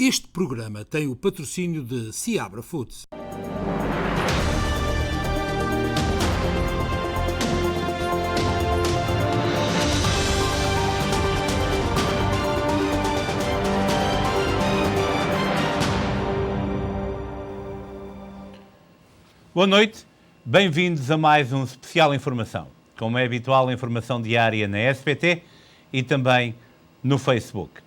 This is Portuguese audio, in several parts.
Este programa tem o patrocínio de Seabra Foods. Boa noite, bem-vindos a mais um especial Informação. Como é habitual, a informação diária na SBT e também no Facebook.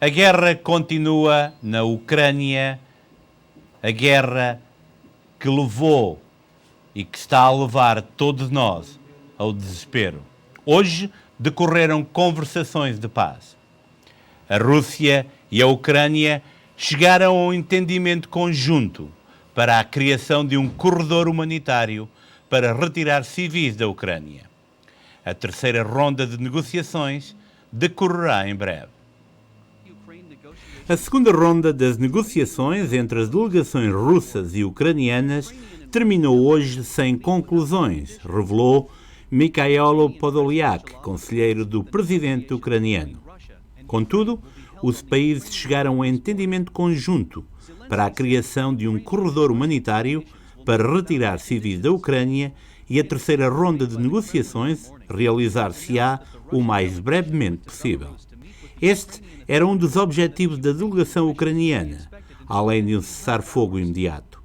A guerra continua na Ucrânia, a guerra que levou e que está a levar todos nós ao desespero. Hoje decorreram conversações de paz. A Rússia e a Ucrânia chegaram a um entendimento conjunto para a criação de um corredor humanitário para retirar civis da Ucrânia. A terceira ronda de negociações decorrerá em breve. A segunda ronda das negociações entre as delegações russas e ucranianas terminou hoje sem conclusões, revelou Mikhailo Podolyak, conselheiro do presidente ucraniano. Contudo, os países chegaram a um entendimento conjunto para a criação de um corredor humanitário para retirar civis da Ucrânia e a terceira ronda de negociações realizar-se-á o mais brevemente possível. Este era um dos objetivos da delegação ucraniana, além de um cessar-fogo imediato.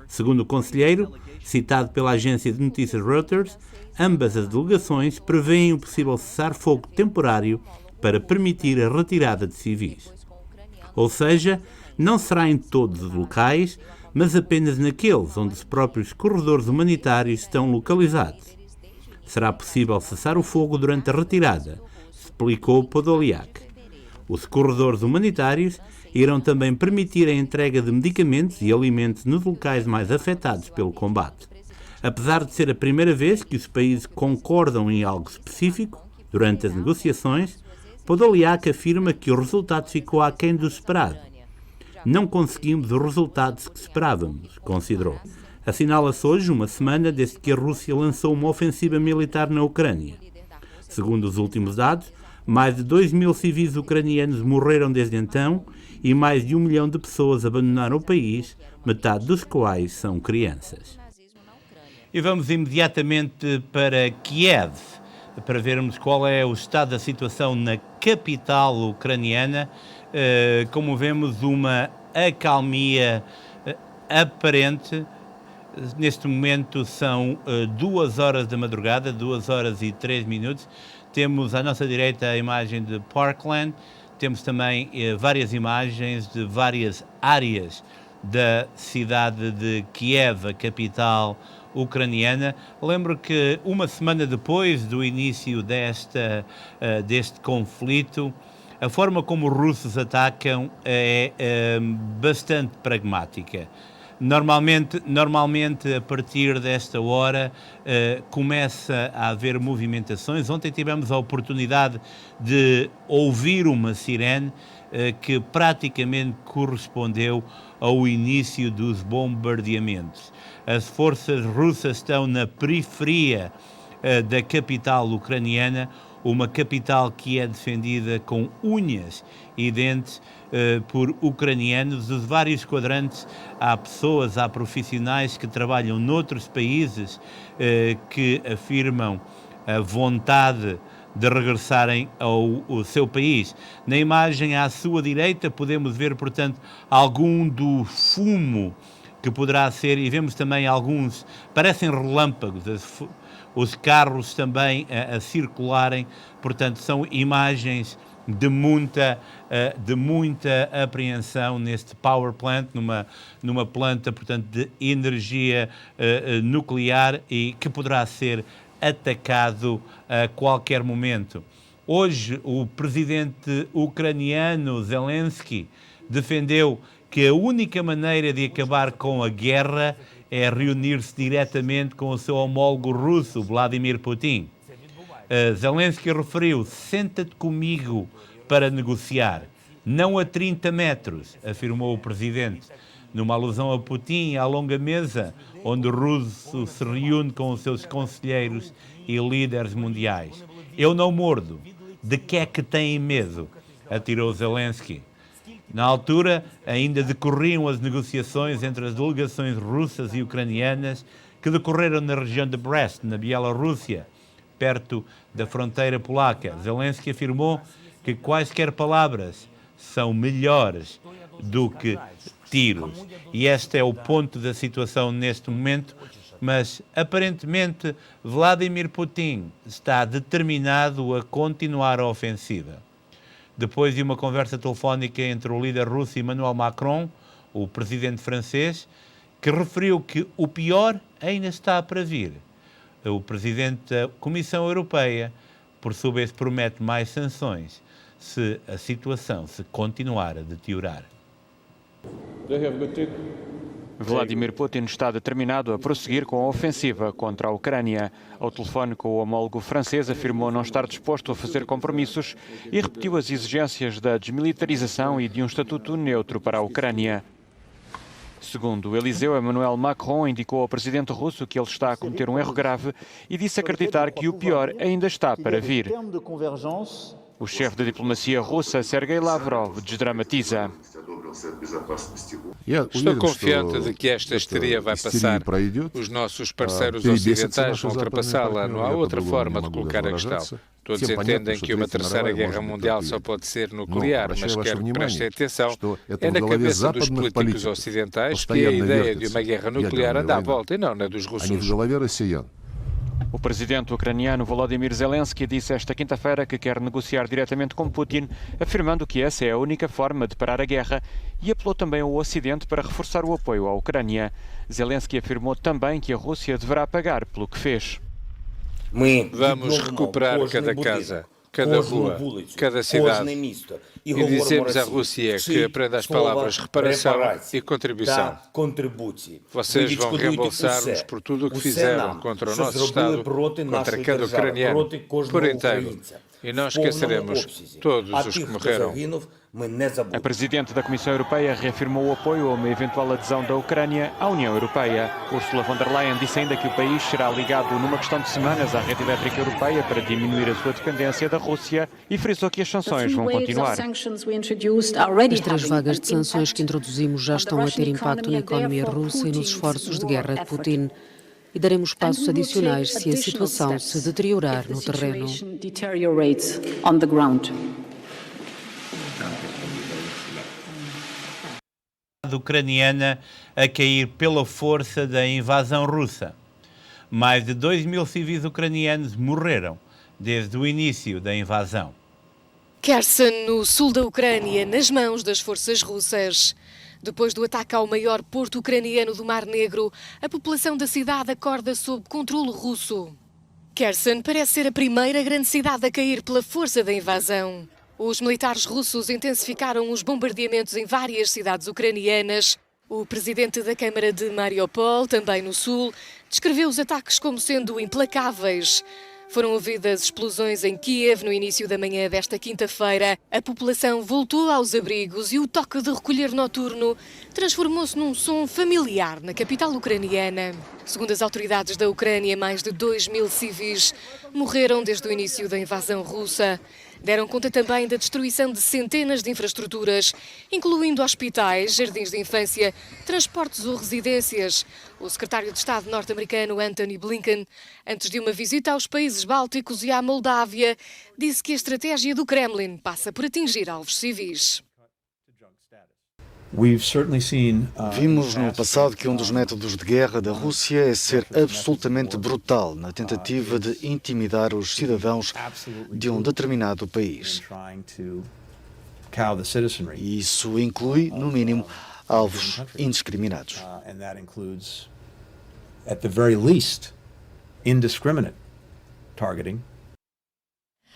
Segundo o conselheiro, citado pela agência de notícias Reuters, ambas as delegações prevêem um possível cessar-fogo temporário para permitir a retirada de civis. Ou seja, não será em todos os locais, mas apenas naqueles onde os próprios corredores humanitários estão localizados. Será possível cessar o fogo durante a retirada, explicou Podolyak. Os corredores humanitários irão também permitir a entrega de medicamentos e alimentos nos locais mais afetados pelo combate. Apesar de ser a primeira vez que os países concordam em algo específico, durante as negociações, Podolyak afirma que o resultado ficou aquém do esperado. Não conseguimos os resultados que esperávamos, considerou. Assinala-se hoje uma semana desde que a Rússia lançou uma ofensiva militar na Ucrânia. Segundo os últimos dados, mais de 2.000 civis ucranianos morreram desde então e mais de 1 milhão de pessoas abandonaram o país, metade dos quais são crianças. E vamos imediatamente para Kiev, para vermos qual é o estado da situação na capital ucraniana. Como vemos, uma acalmia aparente. Neste momento são 2 horas da madrugada, 2 horas e 3 minutos. Temos à nossa direita a imagem de Parkland, temos também várias imagens de várias áreas da cidade de Kiev, a capital ucraniana. Lembro que uma semana depois do início deste conflito, a forma como os russos atacam é bastante pragmática. Normalmente a partir desta hora começa a haver movimentações. Ontem tivemos a oportunidade de ouvir uma sirene que praticamente correspondeu ao início dos bombardeamentos. As forças russas estão na periferia da capital ucraniana, uma capital que é defendida com unhas e dentes por ucranianos de vários quadrantes. Há pessoas, há profissionais que trabalham noutros países que afirmam a vontade de regressarem ao seu país. Na imagem à sua direita podemos ver, portanto, algum do fumo que poderá ser, e vemos também alguns, parecem relâmpagos, os carros também a circularem. Portanto, são imagens de muita apreensão neste power plant, numa planta, portanto, de energia nuclear e que poderá ser atacado a qualquer momento. Hoje, o presidente ucraniano Zelensky defendeu que a única maneira de acabar com a guerra é reunir-se diretamente com o seu homólogo russo, Vladimir Putin. Zelensky referiu: senta-te comigo para negociar, não a 30 metros, afirmou o presidente, numa alusão a Putin e à longa mesa onde o russo se reúne com os seus conselheiros e líderes mundiais. Eu não mordo. De que é que têm medo? Atirou Zelensky. Na altura, ainda decorriam as negociações entre as delegações russas e ucranianas que decorreram na região de Brest, na Bielorrússia, perto da fronteira polaca. Zelensky afirmou que quaisquer palavras são melhores do que tiros. E este é o ponto da situação neste momento, mas aparentemente Vladimir Putin está determinado a continuar a ofensiva. Depois de uma conversa telefónica entre o líder russo Emmanuel Macron, o presidente francês, que referiu que o pior ainda está para vir. O presidente da Comissão Europeia, por sua vez, promete mais sanções se a situação se continuar a deteriorar. Vladimir Putin está determinado a prosseguir com a ofensiva contra a Ucrânia. Ao telefone com o homólogo francês, afirmou não estar disposto a fazer compromissos e repetiu as exigências da desmilitarização e de um estatuto neutro para a Ucrânia. Segundo Eliseu, Emmanuel Macron indicou ao presidente russo que ele está a cometer um erro grave e disse acreditar que o pior ainda está para vir. O chefe da diplomacia russa, Sergei Lavrov, desdramatiza. Estou confiante de que esta histeria vai passar. Os nossos parceiros ocidentais vão ultrapassá-la. Não há outra forma de colocar a questão. Todos entendem que uma terceira guerra mundial só pode ser nuclear, mas quero que prestem atenção. É na cabeça dos políticos ocidentais que a ideia de uma guerra nuclear anda à volta e não na dos russos. O presidente ucraniano Volodymyr Zelensky disse esta quinta-feira que quer negociar diretamente com Putin, afirmando que essa é a única forma de parar a guerra e apelou também ao Ocidente para reforçar o apoio à Ucrânia. Zelensky afirmou também que a Rússia deverá pagar pelo que fez. Vamos recuperar cada casa, cada rua, cada cidade e dizemos à Rússia que aprenda as palavras reparação e contribuição. Vocês vão reembolsar-nos por tudo o que fizeram contra o nosso Estado, contra cada ucraniano, por inteiro. E não esqueceremos todos os que morreram. A presidente da Comissão Europeia reafirmou o apoio a uma eventual adesão da Ucrânia à União Europeia. Ursula von der Leyen disse ainda que o país será ligado numa questão de semanas à rede elétrica europeia para diminuir a sua dependência da Rússia e frisou que as sanções vão continuar. As 3 vagas de sanções que introduzimos já estão a ter impacto na economia russa e nos esforços de guerra de Putin. E daremos passos adicionais se a situação se deteriorar no terreno. Ucraniana a cair pela força da invasão russa. Mais de 2.000 civis ucranianos morreram desde o início da invasão. Kherson, no sul da Ucrânia, nas mãos das forças russas. Depois do ataque ao maior porto ucraniano do Mar Negro, a população da cidade acorda sob controle russo. Kherson parece ser a primeira grande cidade a cair pela força da invasão. Os militares russos intensificaram os bombardeamentos em várias cidades ucranianas. O presidente da Câmara de Mariupol, também no sul, descreveu os ataques como sendo implacáveis. Foram ouvidas explosões em Kiev no início da manhã desta quinta-feira. A população voltou aos abrigos e o toque de recolher noturno transformou-se num som familiar na capital ucraniana. Segundo as autoridades da Ucrânia, mais de 2.000 civis morreram desde o início da invasão russa. Deram conta também da destruição de centenas de infraestruturas, incluindo hospitais, jardins de infância, transportes ou residências. O secretário de Estado norte-americano Antony Blinken, antes de uma visita aos países bálticos e à Moldávia, disse que a estratégia do Kremlin passa por atingir alvos civis. Vimos no passado que um dos métodos de guerra da Rússia é ser absolutamente brutal na tentativa de intimidar os cidadãos de um determinado país. E isso inclui, no mínimo, alvos indiscriminados.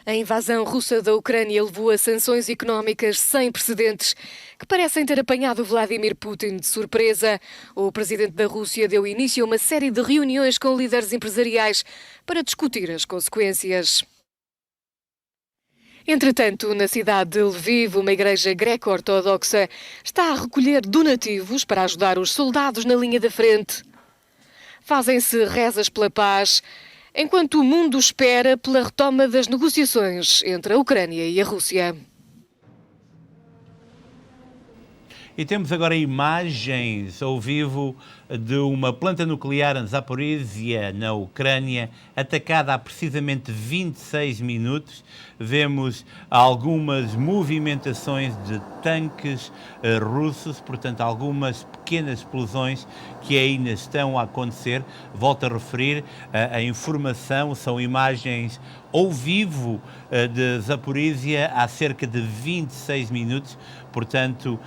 A invasão russa da Ucrânia levou a sanções económicas sem precedentes que parecem ter apanhado Vladimir Putin de surpresa. O presidente da Rússia deu início a uma série de reuniões com líderes empresariais para discutir as consequências. Entretanto, na cidade de Lviv, uma igreja greco-ortodoxa está a recolher donativos para ajudar os soldados na linha da frente. Fazem-se rezas pela paz, enquanto o mundo espera pela retoma das negociações entre a Ucrânia e a Rússia. E temos agora imagens ao vivo de uma planta nuclear em Zaporizhia, na Ucrânia, atacada há precisamente 26 minutos. Vemos algumas movimentações de tanques russos, portanto, algumas pequenas explosões que ainda estão a acontecer. Volto a referir, a informação, são imagens ao vivo de Zaporizhia há cerca de 26 minutos, portanto,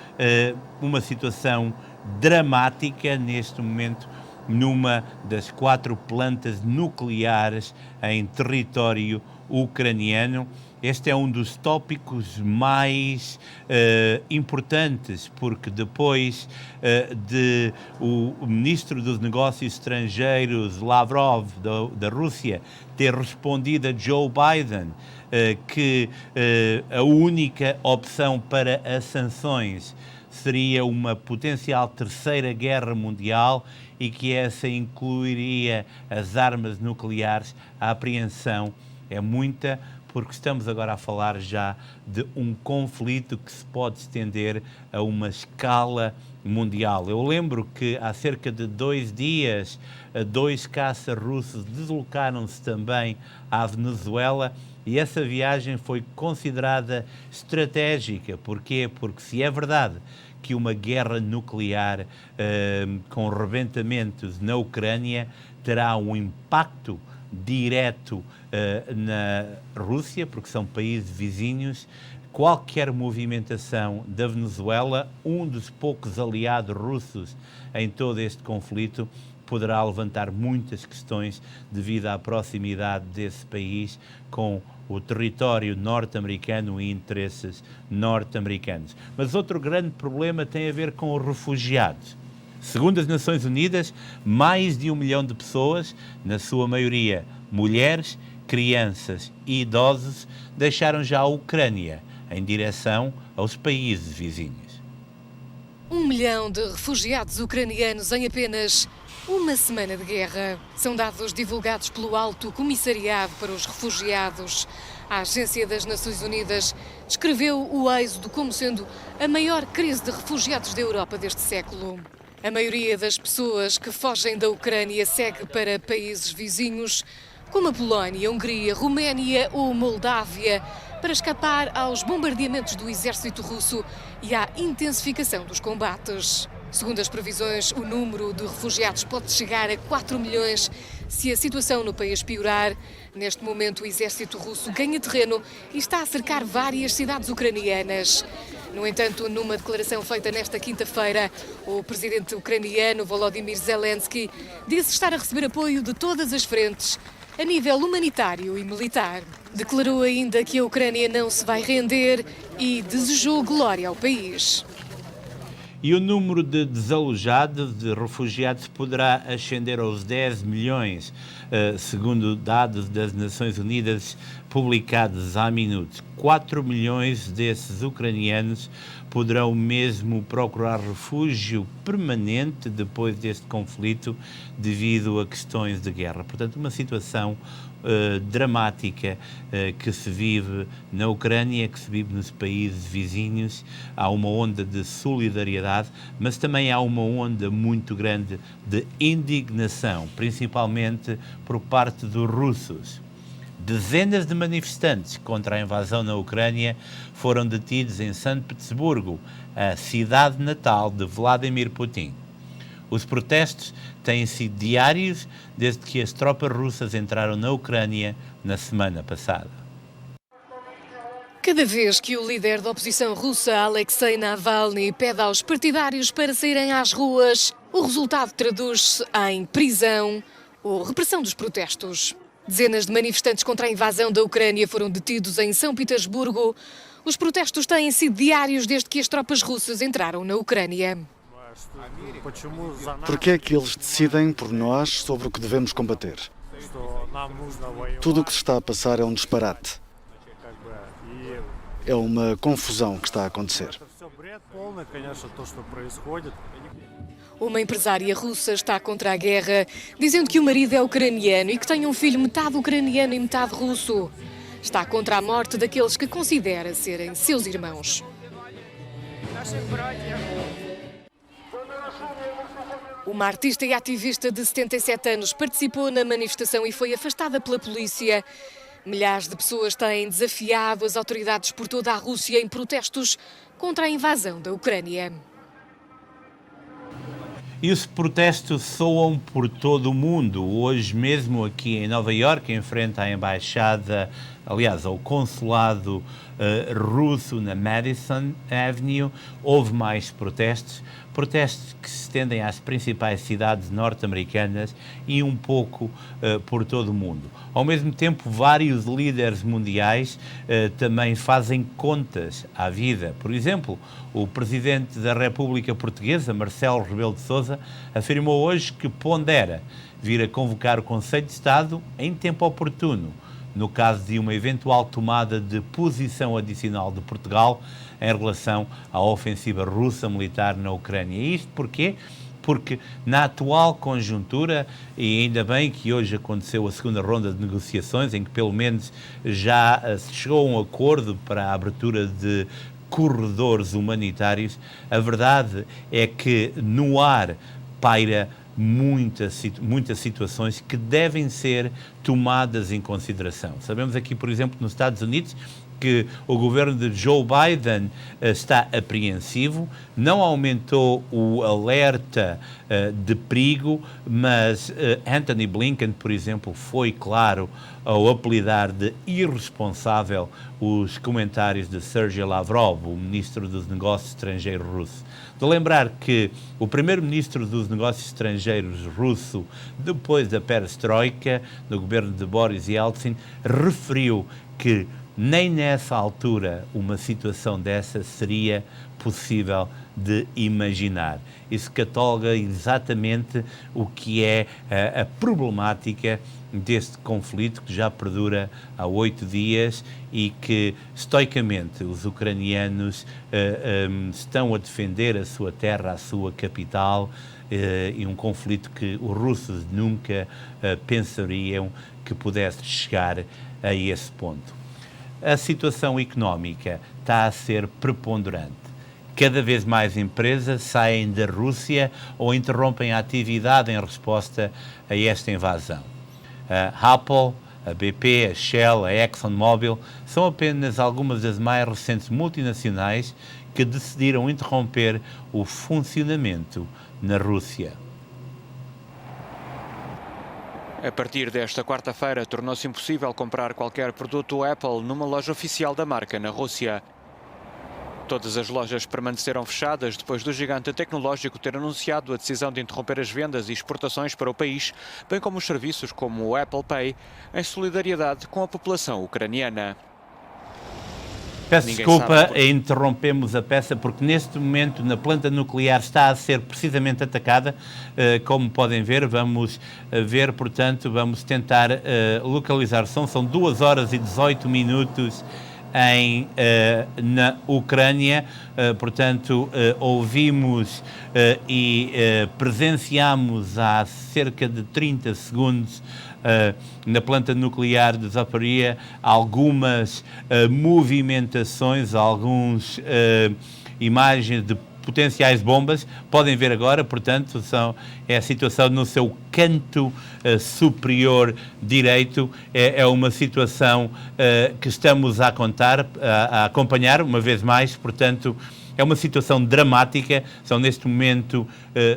uma situação dramática neste momento numa das 4 plantas nucleares em território ucraniano. Este é um dos tópicos mais importantes, porque depois de o ministro dos Negócios Estrangeiros, Lavrov, da Rússia, ter respondido a Joe Biden que a única opção para as sanções seria uma potencial terceira guerra mundial e que essa incluiria as armas nucleares, a apreensão é muita, porque estamos agora a falar já de um conflito que se pode estender a uma escala mundial. Eu lembro que há cerca de 2 dias, 2 caças russos deslocaram-se também à Venezuela e essa viagem foi considerada estratégica. Porquê? Porque se é verdade que uma guerra nuclear com rebentamentos na Ucrânia terá um impacto direto na Rússia, porque são países vizinhos, qualquer movimentação da Venezuela, um dos poucos aliados russos em todo este conflito, poderá levantar muitas questões devido à proximidade desse país com o território norte-americano e interesses norte-americanos. Mas outro grande problema tem a ver com os refugiados. Segundo as Nações Unidas, mais de 1 milhão de pessoas, na sua maioria mulheres, crianças e idosos, deixaram já a Ucrânia em direção aos países vizinhos. 1 milhão de refugiados ucranianos em apenas uma semana de guerra. São dados divulgados pelo Alto Comissariado para os Refugiados. A Agência das Nações Unidas descreveu o êxodo como sendo a maior crise de refugiados da Europa deste século. A maioria das pessoas que fogem da Ucrânia segue para países vizinhos, como a Polónia, Hungria, Roménia ou Moldávia, para escapar aos bombardeamentos do exército russo e à intensificação dos combates. Segundo as previsões, o número de refugiados pode chegar a 4 milhões se a situação no país piorar. Neste momento, o exército russo ganha terreno e está a cercar várias cidades ucranianas. No entanto, numa declaração feita nesta quinta-feira, o presidente ucraniano Volodymyr Zelensky disse estar a receber apoio de todas as frentes, a nível humanitário e militar. Declarou ainda que a Ucrânia não se vai render e desejou glória ao país. E o número de desalojados, de refugiados, poderá ascender aos 10 milhões, segundo dados das Nações Unidas publicados há minutos. 4 milhões desses ucranianos poderão mesmo procurar refúgio permanente depois deste conflito devido a questões de guerra. Portanto, uma situação dramática que se vive na Ucrânia, que se vive nos países vizinhos. Há uma onda de solidariedade, mas também há uma onda muito grande de indignação, principalmente por parte dos russos. Dezenas de manifestantes contra a invasão na Ucrânia foram detidos em São Petersburgo, a cidade natal de Vladimir Putin. Os protestos têm sido diários desde que as tropas russas entraram na Ucrânia na semana passada. Cada vez que o líder da oposição russa, Alexei Navalny, pede aos partidários para saírem às ruas, o resultado traduz-se em prisão ou repressão dos protestos. Dezenas de manifestantes contra a invasão da Ucrânia foram detidos em São Petersburgo. Os protestos têm sido diários desde que as tropas russas entraram na Ucrânia. Por que é que eles decidem por nós sobre o que devemos combater? Tudo o que se está a passar é um disparate. É uma confusão que está a acontecer. Uma empresária russa está contra a guerra, dizendo que o marido é ucraniano e que tem um filho metade ucraniano e metade russo. Está contra a morte daqueles que considera serem seus irmãos. Uma artista e ativista de 77 anos participou na manifestação e foi afastada pela polícia. Milhares de pessoas têm desafiado as autoridades por toda a Rússia em protestos contra a invasão da Ucrânia. E os protestos soam por todo o mundo. Hoje mesmo aqui em Nova Iorque, em frente à embaixada, aliás, ao consulado russo na Madison Avenue, houve mais protestos que se estendem às principais cidades norte-americanas e um pouco por todo o mundo. Ao mesmo tempo, vários líderes mundiais também fazem contas à vida. Por exemplo, o Presidente da República Portuguesa, Marcelo Rebelo de Sousa, afirmou hoje que pondera vir a convocar o Conselho de Estado em tempo oportuno, no caso de uma eventual tomada de posição adicional de Portugal em relação à ofensiva russa militar na Ucrânia. E isto porquê? Porque na atual conjuntura, e ainda bem que hoje aconteceu a segunda ronda de negociações, em que pelo menos já se chegou a um acordo para a abertura de corredores humanitários, a verdade é que no ar paira muitas situações que devem ser tomadas em consideração. Sabemos aqui, por exemplo, nos Estados Unidos, que o governo de Joe Biden está apreensivo, não aumentou o alerta de perigo, mas Antony Blinken, por exemplo, foi claro ao apelidar de irresponsável os comentários de Sergei Lavrov, o ministro dos Negócios Estrangeiros russo. De lembrar que o primeiro-ministro dos Negócios Estrangeiros russo, depois da perestroika, no governo de Boris Yeltsin, referiu que nem nessa altura uma situação dessa seria possível de imaginar. Isso cataloga exatamente o que é a problemática deste conflito que já perdura há 8 dias e que, estoicamente, os ucranianos estão a defender a sua terra, a sua capital, e um conflito que os russos nunca pensariam que pudesse chegar a esse ponto. A situação económica está a ser preponderante. Cada vez mais empresas saem da Rússia ou interrompem a atividade em resposta a esta invasão. A Apple, a BP, a Shell, a ExxonMobil são apenas algumas das mais recentes multinacionais que decidiram interromper o funcionamento na Rússia. A partir desta quarta-feira, tornou-se impossível comprar qualquer produto Apple numa loja oficial da marca na Rússia. Todas as lojas permaneceram fechadas depois do gigante tecnológico ter anunciado a decisão de interromper as vendas e exportações para o país, bem como os serviços como o Apple Pay, em solidariedade com a população ucraniana. Peço desculpa, interrompemos a peça porque neste momento na planta nuclear está a ser precisamente atacada. Como podem ver, vamos ver, portanto, vamos tentar localizar som. São 2 horas e 18 minutos na Ucrânia, portanto, ouvimos e presenciamos há cerca de 30 segundos na planta nuclear de Zaporizhzhia algumas movimentações, algumas imagens de potenciais bombas. Podem ver agora, portanto, é a situação no seu canto superior direito. É uma situação que estamos a acompanhar uma vez mais, portanto, é uma situação dramática. São neste momento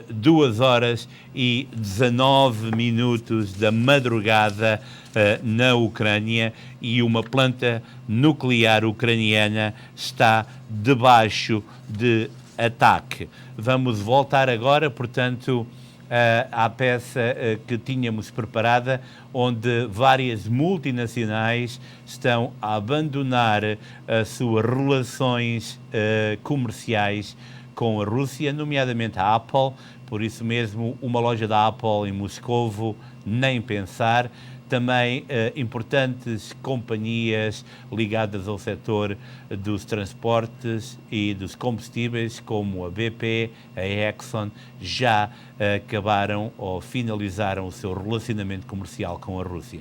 2 horas e 19 minutos da madrugada na Ucrânia e uma planta nuclear ucraniana está debaixo de ataque. Vamos voltar agora, portanto, à peça que tínhamos preparada, onde várias multinacionais estão a abandonar as suas relações comerciais com a Rússia, nomeadamente a Apple. Por isso mesmo, uma loja da Apple em Moscovo, nem pensar. Também importantes companhias ligadas ao setor dos transportes e dos combustíveis, como a BP, a Exxon, já acabaram ou finalizaram o seu relacionamento comercial com a Rússia.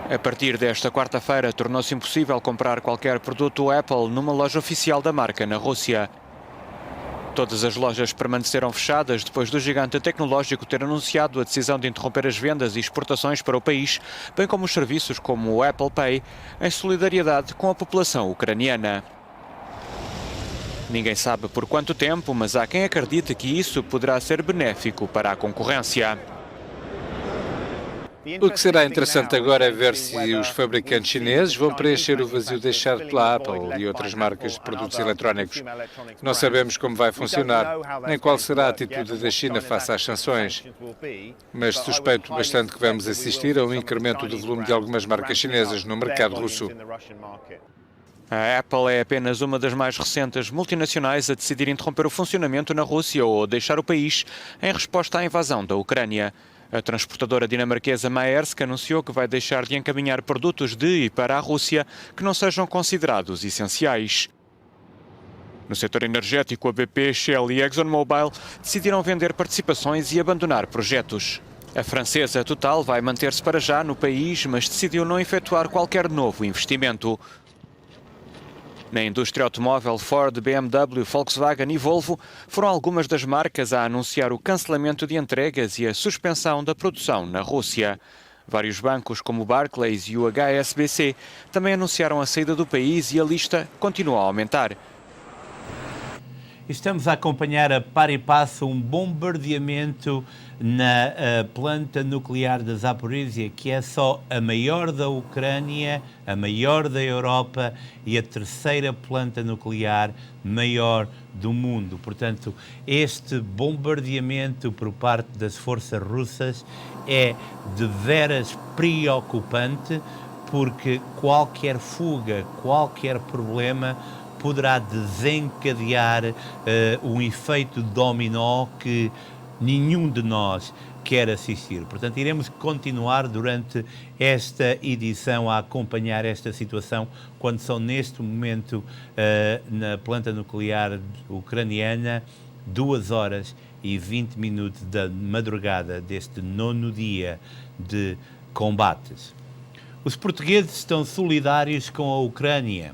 A partir desta quarta-feira, tornou-se impossível comprar qualquer produto Apple numa loja oficial da marca na Rússia. Todas as lojas permaneceram fechadas depois do gigante tecnológico ter anunciado a decisão de interromper as vendas e exportações para o país, bem como os serviços como o Apple Pay, em solidariedade com a população ucraniana. Ninguém sabe por quanto tempo, mas há quem acredite que isso poderá ser benéfico para a concorrência. O que será interessante agora é ver se os fabricantes chineses vão preencher o vazio deixado pela Apple e outras marcas de produtos eletrónicos. Não sabemos como vai funcionar, nem qual será a atitude da China face às sanções, mas suspeito bastante que vamos assistir a um incremento do volume de algumas marcas chinesas no mercado russo. A Apple é apenas uma das mais recentes multinacionais a decidir interromper o funcionamento na Rússia ou deixar o país em resposta à invasão da Ucrânia. A transportadora dinamarquesa Maersk anunciou que vai deixar de encaminhar produtos de e para a Rússia que não sejam considerados essenciais. No setor energético, a BP, Shell e ExxonMobil decidiram vender participações e abandonar projetos. A francesa Total vai manter-se para já no país, mas decidiu não efetuar qualquer novo investimento. Na indústria automóvel, Ford, BMW, Volkswagen e Volvo foram algumas das marcas a anunciar o cancelamento de entregas e a suspensão da produção na Rússia. Vários bancos, como o Barclays e o HSBC, também anunciaram a saída do país e a lista continua a aumentar. Estamos a acompanhar a par e passo um bombardeamento na planta nuclear da Zaporizhia, que é só a maior da Ucrânia, a maior da Europa e a terceira planta nuclear maior do mundo. Portanto, este bombardeamento por parte das forças russas é de veras preocupante, porque qualquer fuga, qualquer problema poderá desencadear um efeito dominó que nenhum de nós quer assistir. Portanto, iremos continuar durante esta edição a acompanhar esta situação, quando são neste momento na planta nuclear ucraniana 2h20 da madrugada deste 9º dia de combates. Os portugueses estão solidários com a Ucrânia.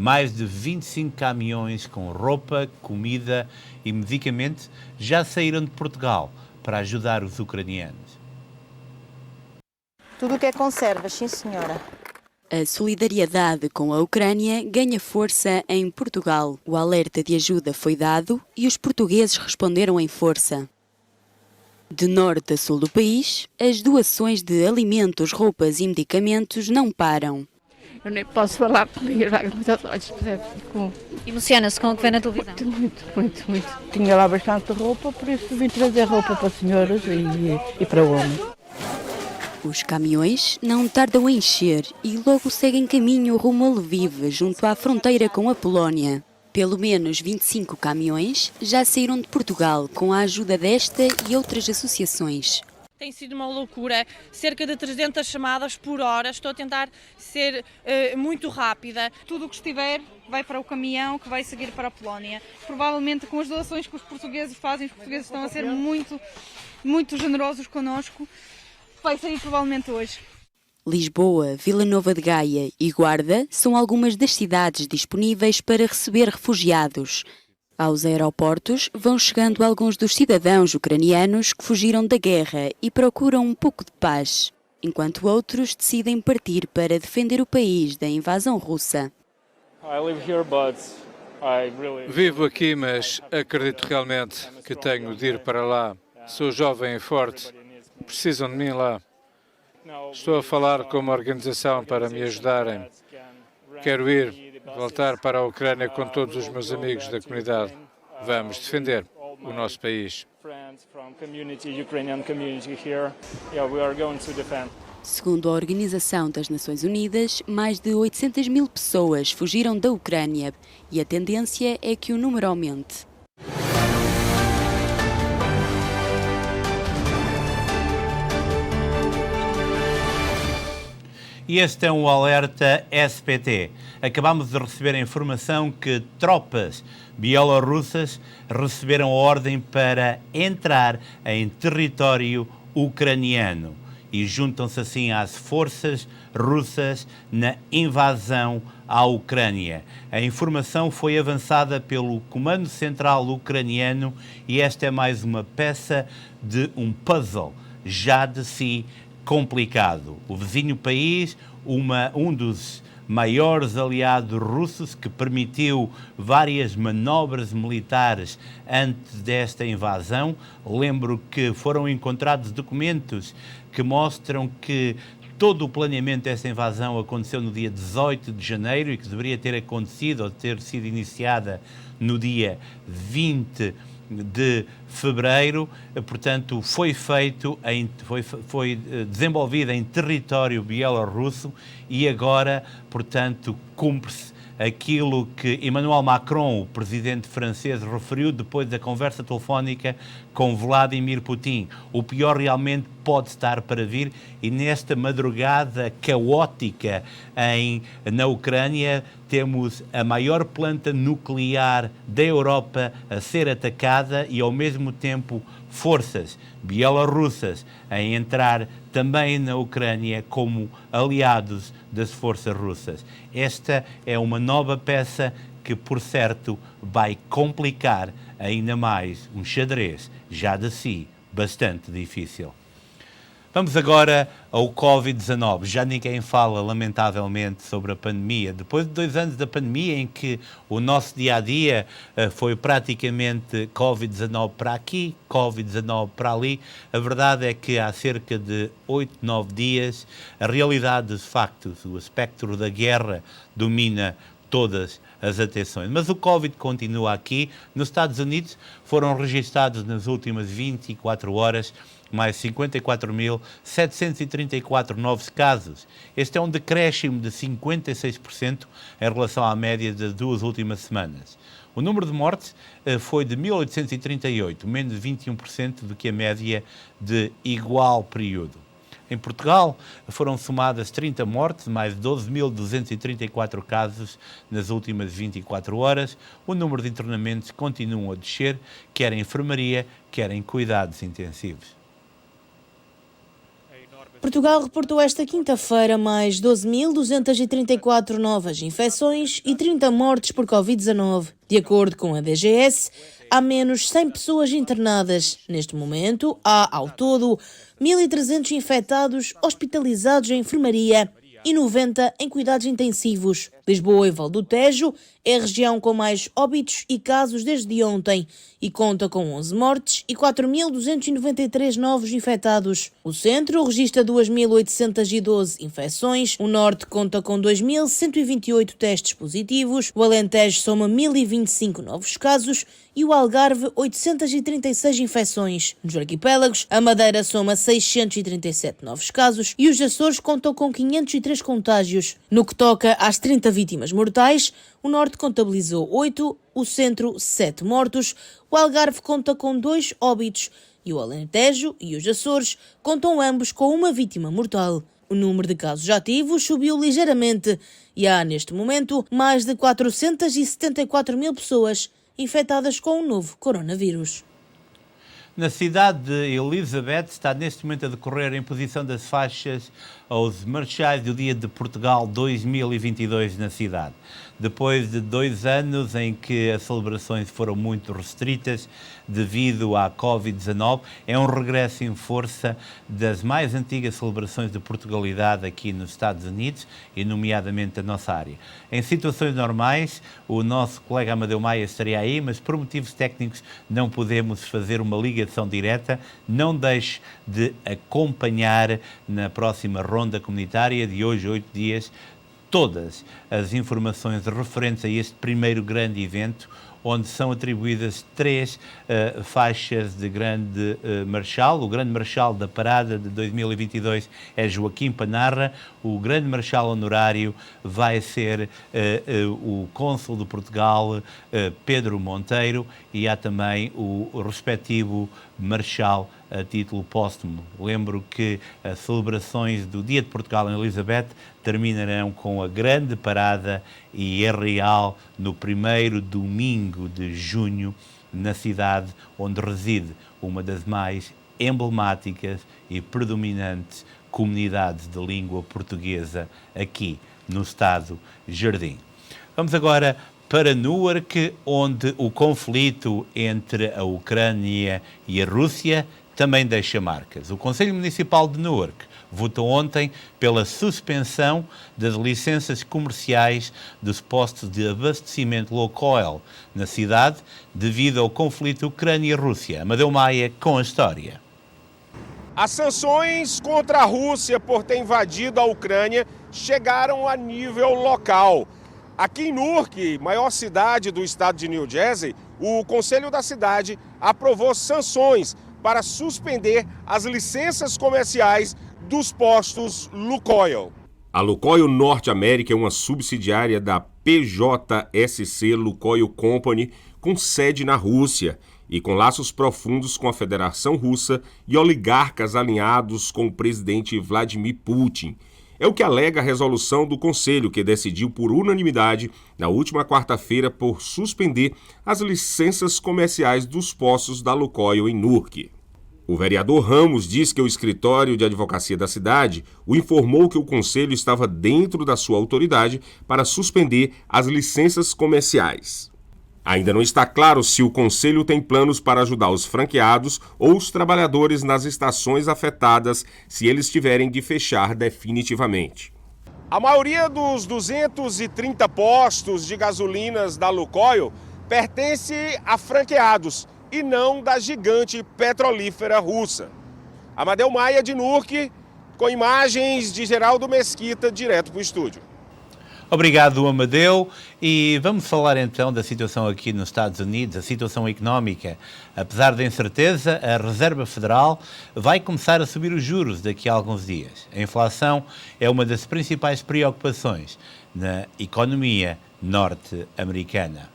Mais de 25 caminhões com roupa, comida e medicamentos já saíram de Portugal para ajudar os ucranianos. Tudo o que é conservas, sim senhora. A solidariedade com a Ucrânia ganha força em Portugal. O alerta de ajuda foi dado e os portugueses responderam em força. De norte a sul do país, as doações de alimentos, roupas e medicamentos não param. Eu nem posso falar porque eu já muitas horas, percebe? Emociona-se com o que vê na televisão? Muito. Tinha lá bastante roupa, por isso vim trazer roupa para senhoras e para homens. Os caminhões não tardam a encher e logo seguem caminho rumo a Lviv, junto à fronteira com a Polónia. Pelo menos 25 caminhões já saíram de Portugal com a ajuda desta e outras associações. Tem sido uma loucura, cerca de 300 chamadas por hora, estou a tentar ser muito rápida. Tudo o que estiver vai para o caminhão que vai seguir para a Polónia. Provavelmente com as doações que os portugueses fazem, os portugueses estão a ser muito generosos connosco, vai sair provavelmente hoje. Lisboa, Vila Nova de Gaia e Guarda são algumas das cidades disponíveis para receber refugiados. Aos aeroportos vão chegando alguns dos cidadãos ucranianos que fugiram da guerra e procuram um pouco de paz, enquanto outros decidem partir para defender o país da invasão russa. Vivo aqui, mas acredito realmente que tenho de ir para lá. Sou jovem e forte. Precisam de mim lá. Estou a falar com uma organização para me ajudarem. Quero ir. Voltar para a Ucrânia com todos os meus amigos da comunidade. Vamos defender o nosso país. Segundo a Organização das Nações Unidas, mais de 800 mil pessoas fugiram da Ucrânia e a tendência é que o número aumente. E este é um alerta SPT. Acabamos de receber a informação que tropas bielorrussas receberam a ordem para entrar em território ucraniano. e juntam-se assim às forças russas na invasão à Ucrânia. A informação foi avançada pelo Comando Central ucraniano e esta é mais uma peça de um puzzle já de si complicado. O vizinho país, um dos maiores aliados russos, que permitiu várias manobras militares antes desta invasão. Lembro que foram encontrados documentos que mostram que todo o planeamento desta invasão aconteceu no dia 18 de janeiro e que deveria ter acontecido ou ter sido iniciada no dia 20 de fevereiro, portanto foi desenvolvida em território bielorrusso e agora, portanto, cumpre-se aquilo que Emmanuel Macron, o presidente francês, referiu depois da conversa telefónica com Vladimir Putin. O pior realmente pode estar para vir e nesta madrugada caótica na Ucrânia temos a maior planta nuclear da Europa a ser atacada e ao mesmo tempo forças bielorrussas a entrar também na Ucrânia como aliados das forças russas. Esta é uma nova peça que, por certo, vai complicar ainda mais um xadrez já de si bastante difícil. Vamos agora ao Covid-19. Já ninguém fala, lamentavelmente, sobre a pandemia. Depois de 2 anos da pandemia, em que o nosso dia-a-dia foi praticamente Covid-19 para aqui, Covid-19 para ali, a verdade é que há cerca de 8, 9 dias, a realidade dos factos, o espectro da guerra domina todas as atenções. Mas o Covid continua aqui. Nos Estados Unidos foram registados nas últimas 24 horas mais 54.734 novos casos. Este é um decréscimo de 56% em relação à média das 2 últimas semanas. O número de mortes foi de 1.838, menos de 21% do que a média de igual período. Em Portugal foram somadas 30 mortes, mais 12.234 casos nas últimas 24 horas. O número de internamentos continua a descer, quer em enfermaria, quer em cuidados intensivos. Portugal reportou esta quinta-feira mais 12.234 novas infecções e 30 mortes por Covid-19. De acordo com a DGS, há menos 100 pessoas internadas. Neste momento, há, ao todo, 1.300 infectados hospitalizados em enfermaria e 90 em cuidados intensivos. Lisboa e Val do Tejo é a região com mais óbitos e casos desde ontem e conta com 11 mortes e 4.293 novos infectados. O centro registra 2.812 infecções, o norte conta com 2.128 testes positivos, o Alentejo soma 1.025 novos casos e o Algarve 836 infecções. Nos arquipélagos, a Madeira soma 637 novos casos e os Açores contam com 503 contágios. No que toca às 30 vítimas mortais, o norte contabilizou 8, o centro 7 mortos, o Algarve conta com 2 óbitos e o Alentejo e os Açores contam ambos com uma vítima mortal. O número de casos ativos subiu ligeiramente e há, neste momento, mais de 474 mil pessoas infectadas com o novo coronavírus. Na cidade de Elizabeth está neste momento a decorrer a imposição das faixas aos marchais do Dia de Portugal 2022 na cidade. Depois de 2 anos em que as celebrações foram muito restritas devido à Covid-19, é um regresso em força das mais antigas celebrações de Portugalidade aqui nos Estados Unidos e nomeadamente a nossa área. Em situações normais, o nosso colega Amadeu Maia estaria aí, mas por motivos técnicos não podemos fazer uma ligação direta. Não deixe de acompanhar na próxima ronda comunitária de hoje, 8 dias, todas as informações referentes a este primeiro grande evento, onde são atribuídas 3 faixas de grande marchal. O grande marchal da parada de 2022 é Joaquim Panarra. O grande marchal honorário vai ser o cônsul de Portugal, Pedro Monteiro, e há também o respectivo marchal a título póstumo. Lembro que as celebrações do Dia de Portugal em Elizabeth terminarão com a grande parada e real no primeiro domingo de junho, na cidade onde reside uma das mais emblemáticas e predominantes comunidade de língua portuguesa aqui no Estado Jardim. Vamos agora para Newark, onde o conflito entre a Ucrânia e a Rússia também deixa marcas. O Conselho Municipal de Newark votou ontem pela suspensão das licenças comerciais dos postos de abastecimento Lukoil na cidade devido ao conflito Ucrânia-Rússia. Amadeu Maia com a história. As sanções contra a Rússia por ter invadido a Ucrânia chegaram a nível local. Aqui em Newark, maior cidade do estado de New Jersey, o Conselho da cidade aprovou sanções para suspender as licenças comerciais dos postos Lukoil. A Lukoil Norte América é uma subsidiária da PJSC Lukoil Company, com sede na Rússia e com laços profundos com a Federação Russa e oligarcas alinhados com o presidente Vladimir Putin. É o que alega a resolução do Conselho, que decidiu por unanimidade, na última quarta-feira, por suspender as licenças comerciais dos postos da Lukoil em Newark. O vereador Ramos diz que o escritório de advocacia da cidade o informou que o Conselho estava dentro da sua autoridade para suspender as licenças comerciais. Ainda não está claro se o Conselho tem planos para ajudar os franqueados ou os trabalhadores nas estações afetadas se eles tiverem de fechar definitivamente. A maioria dos 230 postos de gasolinas da Lukoil pertence a franqueados e não da gigante petrolífera russa. Amadeu Maia de Newark, com imagens de Geraldo Mesquita, direto para o estúdio. Obrigado, Amadeu. E vamos falar então da situação aqui nos Estados Unidos, a situação económica. Apesar da incerteza, a Reserva Federal vai começar a subir os juros daqui a alguns dias. A inflação é uma das principais preocupações na economia norte-americana.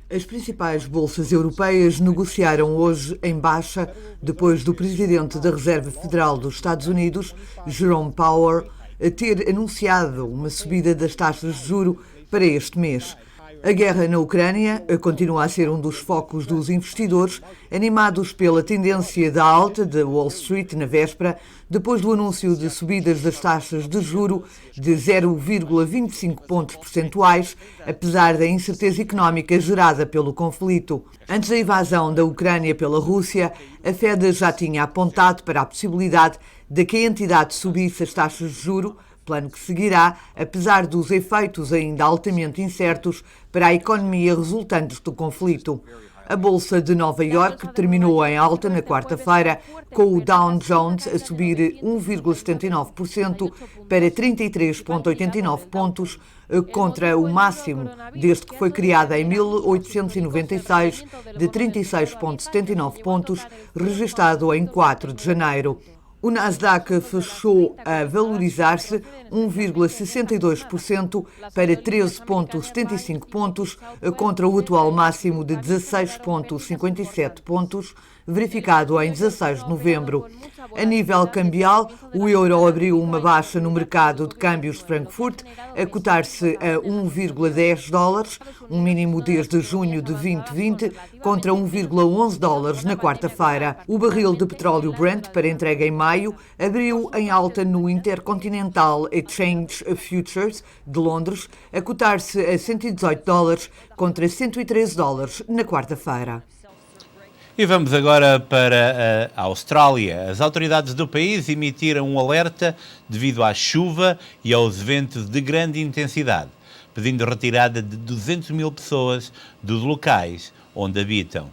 As principais bolsas europeias negociaram hoje em baixa depois do presidente da Reserva Federal dos Estados Unidos, Jerome Powell, a ter anunciado uma subida das taxas de juros para este mês. A guerra na Ucrânia continua a ser um dos focos dos investidores, animados pela tendência da alta de Wall Street na véspera, depois do anúncio de subidas das taxas de juro de 0,25 pontos percentuais, apesar da incerteza económica gerada pelo conflito. Antes da invasão da Ucrânia pela Rússia, a Fed já tinha apontado para a possibilidade de que a entidade subisse as taxas de juro, plano que seguirá, apesar dos efeitos ainda altamente incertos para a economia resultantes do conflito. A Bolsa de Nova Iorque terminou em alta na quarta-feira, com o Dow Jones a subir 1,79% para 33,89 pontos, contra o máximo desde que foi criada em 1896, de 36,79 pontos, registado em 4 de janeiro. O Nasdaq fechou a valorizar-se 1,62% para 13,75 pontos, contra o atual máximo de 16,57 pontos, verificado em 16 de novembro. A nível cambial, o euro abriu uma baixa no mercado de câmbios de Frankfurt, a cotar-se a 1,10 dólares, um mínimo desde junho de 2020, contra 1,11 dólares na quarta-feira. O barril de petróleo Brent, para entrega em maio, abriu em alta no Intercontinental Exchange Futures de Londres, a cotar-se a 118 dólares contra 113 dólares na quarta-feira. E vamos agora para a Austrália. As autoridades do país emitiram um alerta devido à chuva e aos ventos de grande intensidade, pedindo retirada de 200 mil pessoas dos locais onde habitam.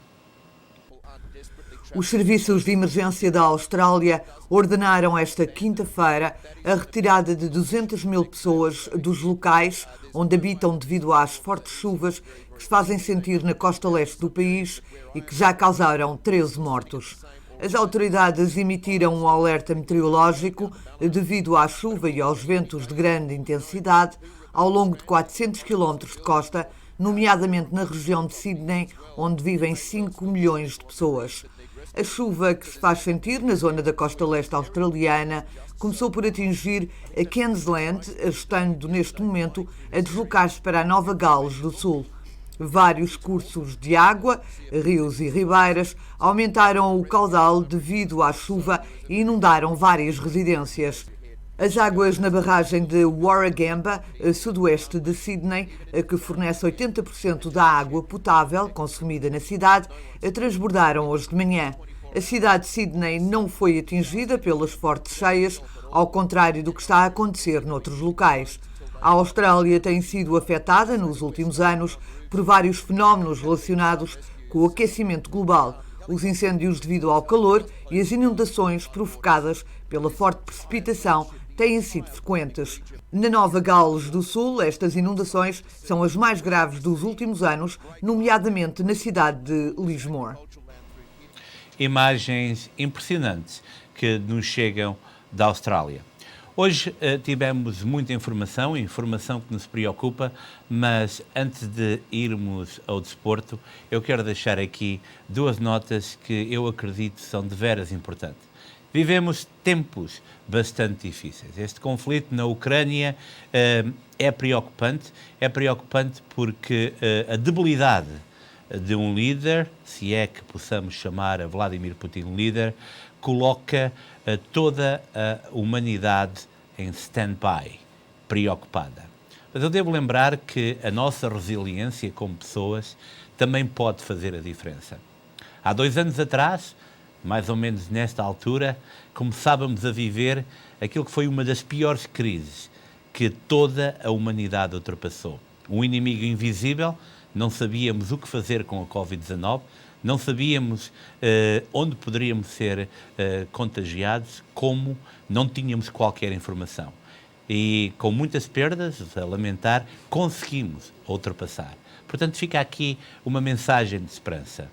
Os serviços de emergência da Austrália ordenaram esta quinta-feira a retirada de 200 mil pessoas dos locais onde habitam devido às fortes chuvas que se fazem sentir na costa leste do país e que já causaram 13 mortos. As autoridades emitiram um alerta meteorológico devido à chuva e aos ventos de grande intensidade ao longo de 400 km de costa, nomeadamente na região de Sydney, onde vivem 5 milhões de pessoas. A chuva que se faz sentir na zona da costa leste australiana começou por atingir a Queensland, estando neste momento a deslocar-se para a Nova Gales do Sul. Vários cursos de água, rios e ribeiras, aumentaram o caudal devido à chuva e inundaram várias residências. As águas na barragem de Warragamba, sudoeste de Sydney, que fornece 80% da água potável consumida na cidade, transbordaram hoje de manhã. A cidade de Sydney não foi atingida pelas fortes cheias, ao contrário do que está a acontecer noutros locais. A Austrália tem sido afetada nos últimos anos por vários fenómenos relacionados com o aquecimento global, os incêndios devido ao calor e as inundações provocadas pela forte precipitação têm sido frequentes. Na Nova Gales do Sul, estas inundações são as mais graves dos últimos anos, nomeadamente na cidade de Lismore. Imagens impressionantes que nos chegam da Austrália. Hoje tivemos muita informação que nos preocupa, mas antes de irmos ao desporto, eu quero deixar aqui duas notas que eu acredito são de veras importantes. Vivemos tempos bastante difíceis. Este conflito na Ucrânia é preocupante porque a debilidade de um líder, se é que possamos chamar a Vladimir Putin líder, coloca toda a humanidade em stand-by, preocupada. Mas eu devo lembrar que a nossa resiliência como pessoas também pode fazer a diferença. Há 2 anos atrás, mais ou menos nesta altura, começávamos a viver aquilo que foi uma das piores crises que toda a humanidade ultrapassou. Um inimigo invisível, não sabíamos o que fazer com a Covid-19, não sabíamos onde poderíamos ser contagiados, como não tínhamos qualquer informação. E com muitas perdas, a lamentar, conseguimos ultrapassar. Portanto, fica aqui uma mensagem de esperança.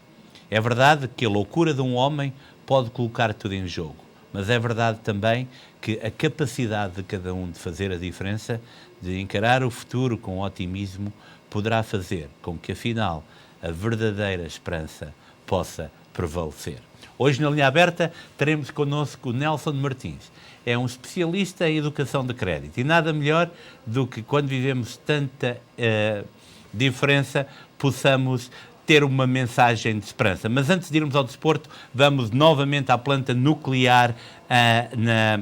É verdade que a loucura de um homem pode colocar tudo em jogo, mas é verdade também que a capacidade de cada um de fazer a diferença, de encarar o futuro com otimismo, poderá fazer com que, afinal, a verdadeira esperança possa prevalecer. Hoje, na Linha Aberta, teremos connosco o Nelson Martins. É um especialista em educação de crédito e nada melhor do que, quando vivemos tanta diferença, possamos ter uma mensagem de esperança. Mas antes de irmos ao desporto, vamos novamente à planta nuclear na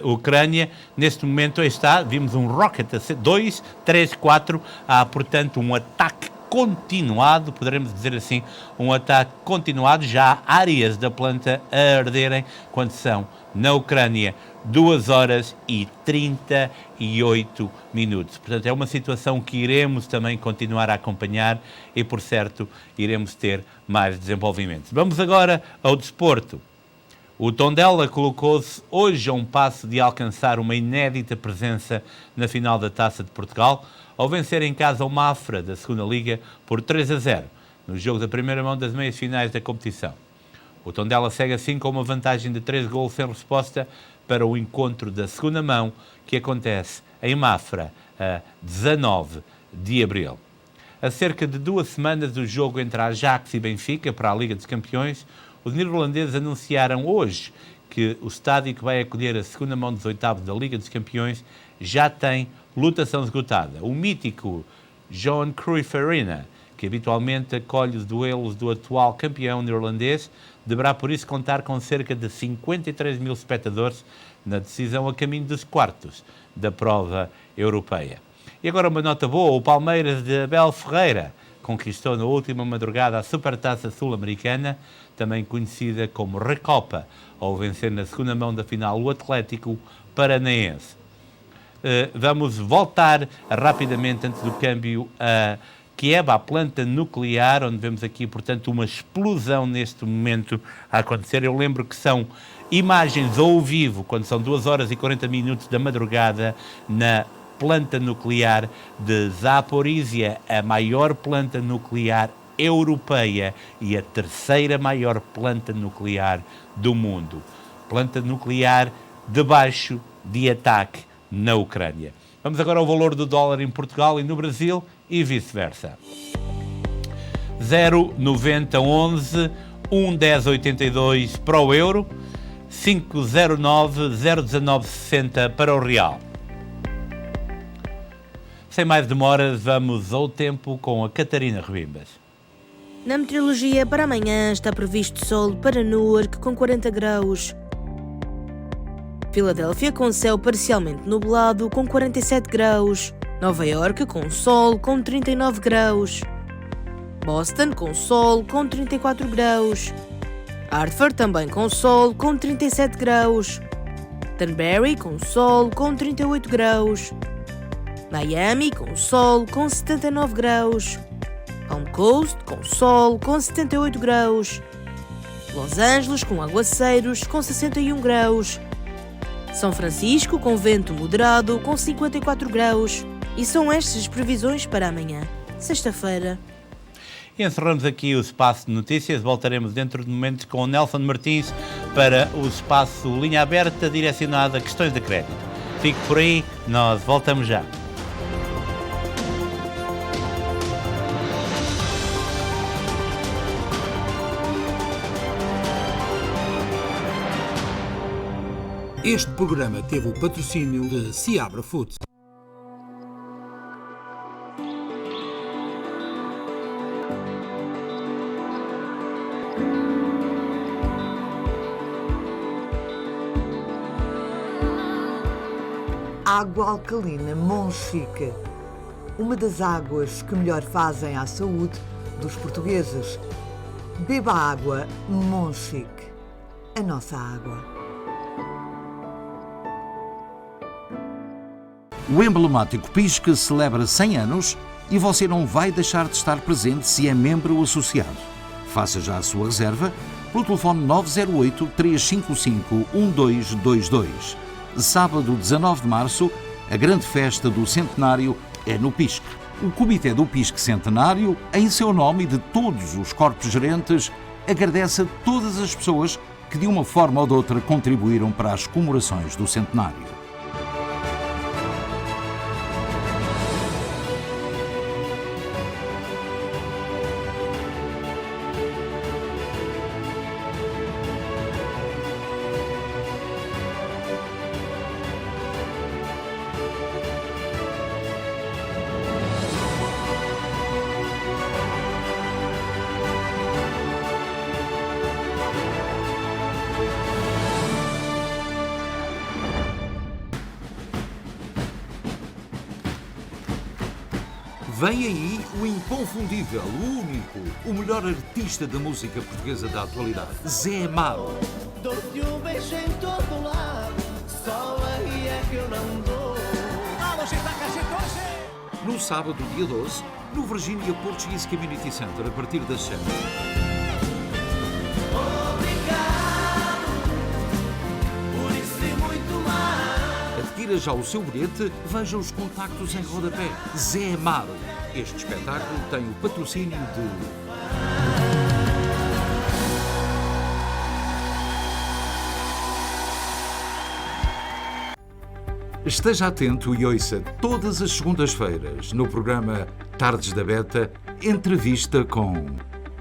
Ucrânia. Neste momento aí está, vimos um rocket, 2, 3, 4, há portanto um ataque continuado, poderemos dizer assim, um ataque continuado, já há áreas da planta a arderem, quando são, na Ucrânia, 2 horas e 38 minutos. Portanto, é uma situação que iremos também continuar a acompanhar e, por certo, iremos ter mais desenvolvimentos. Vamos agora ao desporto. O Tondela colocou-se hoje a um passo de alcançar uma inédita presença na final da Taça de Portugal, ao vencer em casa o Mafra da Segunda Liga por 3-0, no jogo da primeira mão das meias finais da competição. O Tondela segue assim com uma vantagem de 3 golos sem resposta para o encontro da segunda mão, que acontece em Mafra, a 19 de abril. A cerca de 2 semanas do jogo entre Ajax e Benfica para a Liga dos Campeões, os neerlandeses anunciaram hoje que o estádio que vai acolher a segunda mão dos oitavos da Liga dos Campeões já tem lotação esgotada. O mítico Johan Cruyff Arena, que habitualmente acolhe os duelos do atual campeão neerlandês, deverá por isso contar com cerca de 53 mil espectadores na decisão a caminho dos quartos da prova europeia. E agora uma nota boa, o Palmeiras de Abel Ferreira conquistou na última madrugada a Supertaça Sul-Americana, também conhecida como Recopa, ao vencer na segunda mão da final o Atlético Paranaense. Vamos voltar rapidamente, antes do câmbio, a Kiev, à planta nuclear, onde vemos aqui, portanto, uma explosão neste momento a acontecer. Eu lembro que são imagens ao vivo, quando são 2 horas e 40 minutos da madrugada, na planta nuclear de Zaporizhia, a maior planta nuclear europeia e a 3ª maior planta nuclear do mundo. Planta nuclear debaixo de ataque na Ucrânia. Vamos agora ao valor do dólar em Portugal e no Brasil e vice-versa. 0,9011, 1,1082 para o euro, 5,09, 0,1960 para o real. Sem mais demoras, vamos ao tempo com a Catarina Rebimbas. Na meteorologia, para amanhã está previsto sol para Newark com 40 graus. Filadélfia com céu parcialmente nublado com 47 graus. Nova Iorque com sol com 39 graus. Boston com sol com 34 graus. Hartford também com sol com 37 graus. Danbury com sol com 38 graus. Miami com sol com 79 graus. Palm Coast com sol com 78 graus. Los Angeles com aguaceiros com 61 graus. São Francisco com vento moderado com 54 graus. E são estas as previsões para amanhã, sexta-feira. E encerramos aqui o Espaço de Notícias. Voltaremos dentro de momentos com o Nelson Martins para o Espaço Linha Aberta direcionado a questões de crédito. Fique por aí, nós voltamos já. Este programa teve o patrocínio de Seabra Foods. Água alcalina Monchique, uma das águas que melhor fazem à saúde dos portugueses. Beba água Monchique, a nossa água. O emblemático PISC celebra 100 anos e você não vai deixar de estar presente se é membro associado. Faça já a sua reserva pelo telefone 908-355-1222. Sábado 19 de março, a grande festa do centenário é no PISC. O Comitê do PISC Centenário, em seu nome e de todos os corpos gerentes, agradece a todas as pessoas que de uma forma ou de outra contribuíram para as comemorações do centenário. Vem aí o inconfundível, o único, o melhor artista da música portuguesa da atualidade, Zé Amaro. Dou-te um beijo em todo lado, só aí é que eu não dou. No sábado, dia 12, no Virginia Portuguese Community Center, a partir das 7. Obrigado, por isso e muito mais. Adquira já o seu bilhete, veja os contactos em rodapé. Zé Amaro. Este espetáculo tem o patrocínio de... Esteja atento e ouça todas as segundas-feiras no programa Tardes da Beta, entrevista com...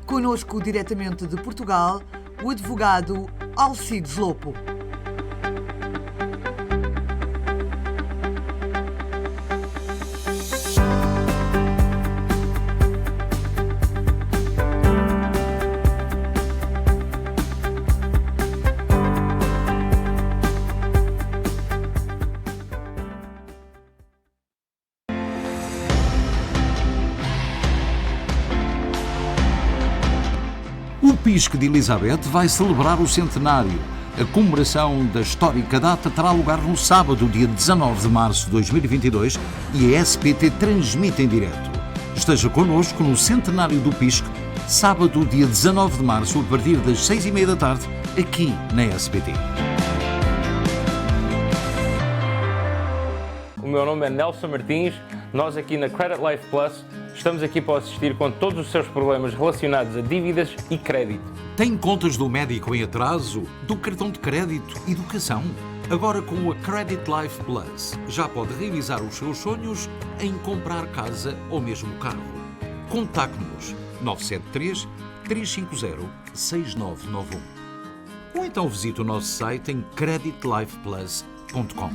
Conosco diretamente de Portugal, o advogado Alcides Lopo. O PISC de Elizabeth vai celebrar o centenário. A comemoração da histórica data terá lugar no sábado, dia 19 de março de 2022 e a SPT transmite em direto. Esteja connosco no centenário do PISC, sábado, dia 19 de março, a partir das 6h30 da tarde, aqui na SPT. O meu nome é Nelson Martins, nós aqui na Credit Life Plus estamos aqui para assistir com todos os seus problemas relacionados a dívidas e crédito. Tem contas do médico em atraso, do cartão de crédito, educação? Agora com a Credit Life Plus, já pode realizar os seus sonhos em comprar casa ou mesmo carro. Contacte-nos 973-350-6991 ou então visite o nosso site em creditlifeplus.com.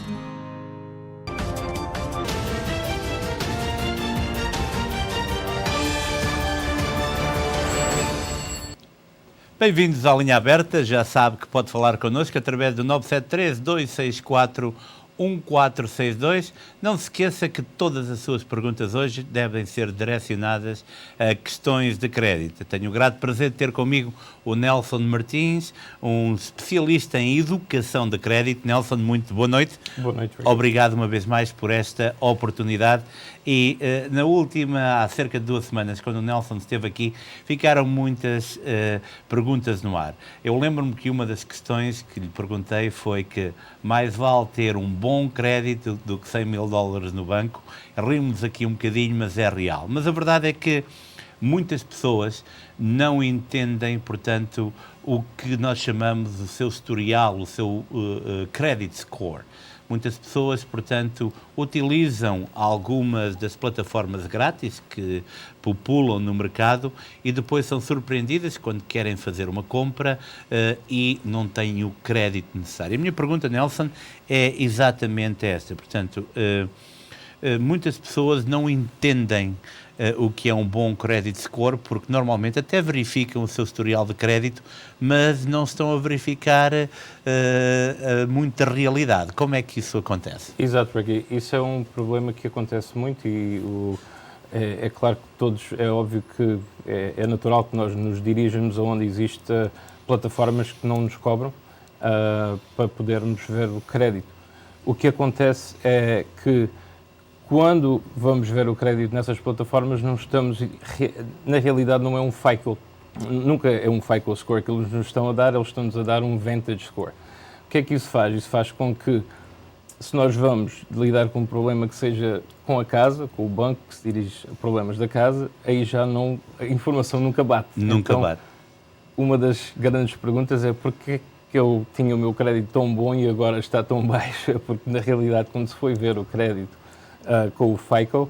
Bem-vindos à Linha Aberta, já sabe que pode falar connosco através do 973-264-1462. Não se esqueça que todas as suas perguntas hoje devem ser direcionadas a questões de crédito. Eu tenho o grato prazer de ter comigo o Nelson Martins, um especialista em educação de crédito. Nelson, muito boa noite. Boa noite. Obrigado uma vez mais por esta oportunidade. E na última, há cerca de 2 semanas, quando o Nelson esteve aqui, ficaram muitas perguntas no ar. Eu lembro-me que uma das questões que lhe perguntei foi que mais vale ter um bom crédito do que $100.000 no banco. Rimos aqui um bocadinho, mas é real. Mas a verdade é que muitas pessoas não entendem, portanto, o que nós chamamos o seu historial, o seu credit score. Muitas pessoas, portanto, utilizam algumas das plataformas grátis que populam no mercado e depois são surpreendidas quando querem fazer uma compra e não têm o crédito necessário. A minha pergunta, Nelson, é exatamente esta. Portanto, muitas pessoas não entendem o que é um bom credit score, porque normalmente até verificam o seu historial de crédito, mas não estão a verificar muita realidade. Como é que isso acontece? Exato, Ricky. Isso é um problema que acontece muito e é claro que todos, é óbvio que é natural que nós nos dirigimos aonde existem plataformas que não nos cobram para podermos ver o crédito. O que acontece é que quando vamos ver o crédito nessas plataformas, não estamos, na realidade não é um FICO, nunca é um FICO score que eles nos estão a dar, eles estão-nos a dar um Vantage score. O que é que isso faz? Isso faz com que, se nós vamos lidar com um problema que seja com a casa, com o banco que se dirige a problemas da casa, aí já não, a informação nunca bate. Nunca então, bate. Uma das grandes perguntas é porquê que eu tinha o meu crédito tão bom e agora está tão baixo? É porque, na realidade, quando se foi ver o crédito com o FICO,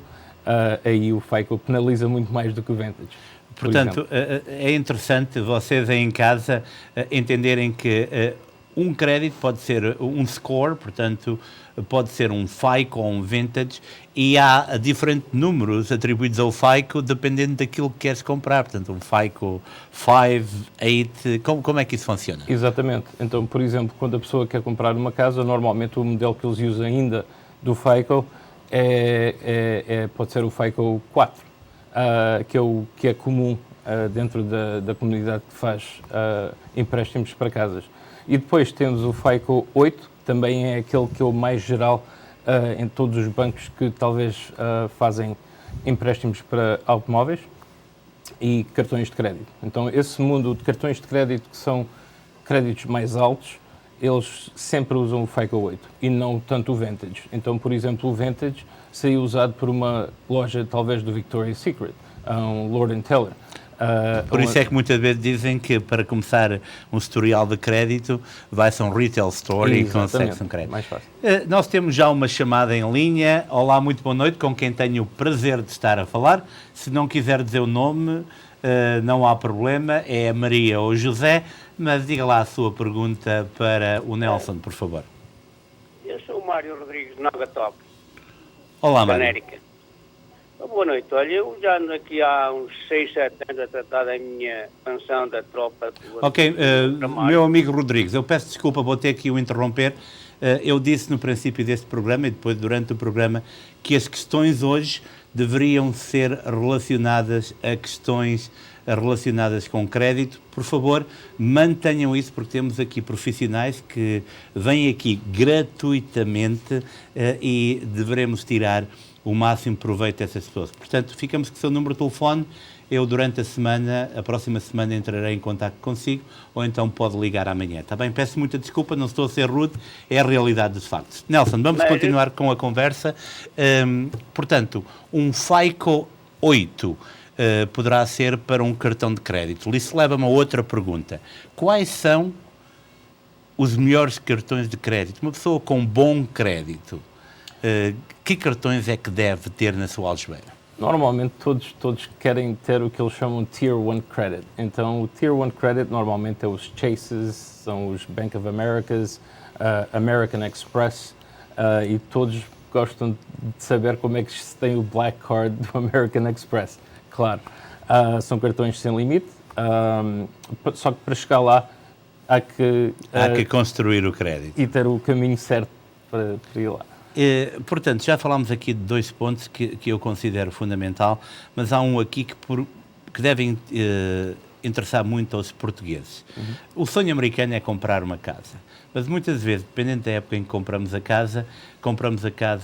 aí o FICO penaliza muito mais do que o Vantage. Portanto, é interessante vocês aí em casa entenderem que um crédito pode ser um score, portanto, pode ser um FICO ou um Vantage, e há diferentes números atribuídos ao FICO dependendo daquilo que queres comprar. Portanto, um FICO 5, 8, como é que isso funciona? Exatamente. Então, por exemplo, quando a pessoa quer comprar uma casa, normalmente o modelo que eles usam ainda do FICO pode ser o FICO 4, que é comum dentro da comunidade que faz empréstimos para casas. E depois temos o FICO 8, que também é aquele que é o mais geral em todos os bancos que talvez fazem empréstimos para automóveis e cartões de crédito. Então, esse mundo de cartões de crédito, que são créditos mais altos, eles sempre usam o FICO 8 e não tanto o Vantage. Então, por exemplo, o Vantage seria usado por uma loja, talvez, do Victoria's Secret, um Lord & Taylor. Por isso é que muitas vezes dizem que para começar um historial de crédito vai-se a um retail store e consegue-se um crédito. Mais fácil. Nós temos já uma chamada em linha. Olá, muito boa noite, com quem tenho o prazer de estar a falar. Se não quiser dizer o nome, não há problema, é a Maria ou José, mas diga lá a sua pergunta para o Nelson, por favor. Eu sou o Mário Rodrigues, Nova Top. Olá, Mário. América. Boa noite. Olha, eu já ando aqui há uns 6, 7 anos a tratar da minha pensão da tropa. Ok, meu amigo Rodrigues, eu peço desculpa, vou ter que o interromper. Eu disse no princípio deste programa e depois durante o programa que as questões hoje deveriam ser relacionadas a questões relacionadas com crédito. Por favor, mantenham isso, porque temos aqui profissionais que vêm aqui gratuitamente e deveremos tirar o máximo proveito dessas pessoas. Portanto, ficamos com o seu número de telefone. Eu, durante a próxima semana, entrarei em contato consigo, ou então pode ligar amanhã, está bem? Peço muita desculpa, não estou a ser rude, é a realidade dos factos. Nelson, vamos continuar com a conversa. Portanto, um FICO 8 poderá ser para um cartão de crédito. Isso leva-me a outra pergunta. Quais são os melhores cartões de crédito? Uma pessoa com bom crédito, que cartões é que deve ter na sua algebeira? Normalmente todos querem ter o que eles chamam de Tier 1 Credit. Então o Tier 1 Credit normalmente é os Chases, são os Bank of Americas, American Express, e todos gostam de saber como é que se tem o Black Card do American Express. Claro, são cartões sem limite, Só que para chegar lá há que construir o crédito. E ter o caminho certo para ir lá. Portanto, já falámos aqui de 2 pontos que eu considero fundamental, mas há um aqui que devem interessar muito aos portugueses. O sonho americano é comprar uma casa, mas muitas vezes, dependendo da época em que compramos a casa